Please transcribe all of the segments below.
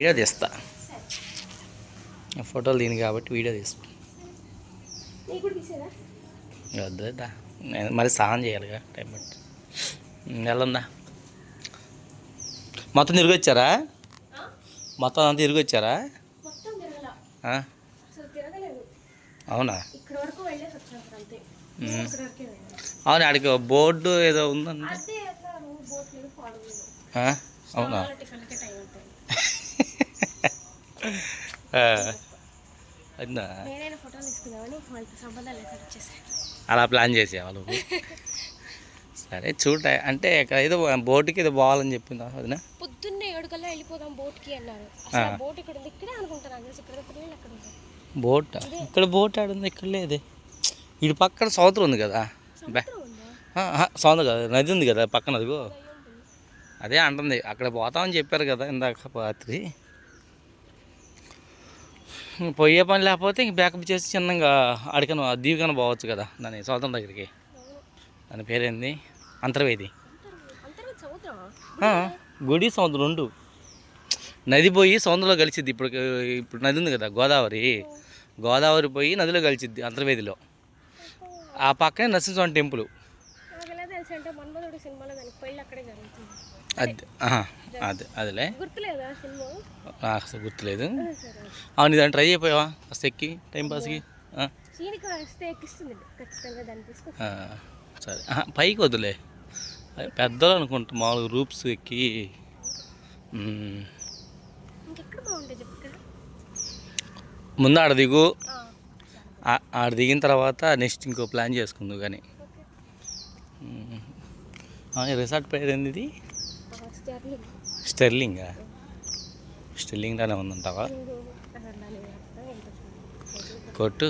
Video తీస్తా, ఫోటోలు దీని కాబట్టి వీడియో తీస్తా. వద్దా మరి స్నానం చేయాలిగా టైం బట్టి. వెళ్ళందా మొత్తం తిరిగి వచ్చారా? మొత్తం అంతా తిరిగి వచ్చారా? అవునా? అవును, ఆడికి బోర్డు ఏదో ఉందండి. అవునా? అలా ప్లాన్ చేసేవాళ్ళు. సరే చూడ అంటే ఏదో బోటుకి ఏదో బాగాలని చెప్పిందా వదిన? పొద్దున్నే 7 కల్లా వెళ్ళిపోదాం బోట్కి అన్నారు. బోట్ ఇక్కడ ఉంది, ఇక్కడే అనుకుంటాను. బోట్ ఇక్కడ బోట్ ఆడుంది, ఇక్కడ లేదే. ఇటు పక్కన సముద్రం ఉంది కదా, సముద్రం కదా, నది ఉంది కదా పక్కన. అదిగో అదే అంటుంది, అక్కడ పోతామని చెప్పారు కదా ఇందాక రాత్రి. పోయే పని లేకపోతే ఇంక బ్యాకప్ చేసి చిన్నగా అడికను దీవికన పోవచ్చు కదా దాని సముద్రం దగ్గరికి. దాని పేరేంది? అంతర్వేది. గుడి సముద్రం రెండు, నది పోయి సముద్రంలో కలిసిద్ది. ఇప్పుడు నది ఉంది కదా గోదావరి పోయి నదిలో కలిసిద్ది అంతర్వేదిలో. ఆ పక్కనే నరసింహస్వామి టెంపుల్. అదిలే అసలు గుర్తులేదు. అవును, దాన్ని ట్రై అయిపోయావా ఫస్ట్ ఎక్కి టైంపాస్కి? సరే పైకి వద్దులే, పెద్దలు అనుకుంటా మామూలుగా రూప్స్ ఎక్కి. ముందు ఆడ దిగు, ఆడ దిగిన తర్వాత నెక్స్ట్ ఇంకో ప్లాన్ చేసుకుందు కానీ. రిసార్ట్ పేరు ఏంది? ఇది స్టెర్లింగా? స్టెర్లింగ్లోనే ఉందంటావా? కొట్టు,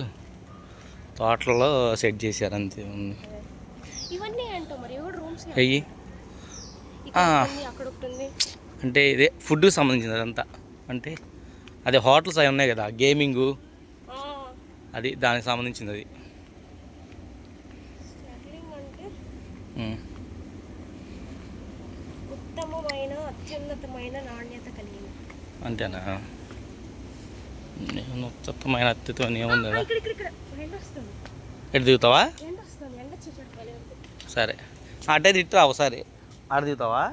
తోటలలో సెట్ చేశారు అంతే ఉంది. అయ్యి అంటే ఇదే ఫుడ్కి సంబంధించింది అదంతా. అంటే అదే హోటల్స్ అవి ఉన్నాయి కదా, గేమింగు, అది దానికి సంబంధించింది. అది ఉత్తమమైన అత్యున్నతమైన నాణ్యత కలిగిన. అంతేనా? ఉత్తమమైన అత్యుత్తమైన ఏముంది? ఎటు దిగుతావా? సరే అటే తిట్టా ఒకసారి, ఆడ దిగుతావా?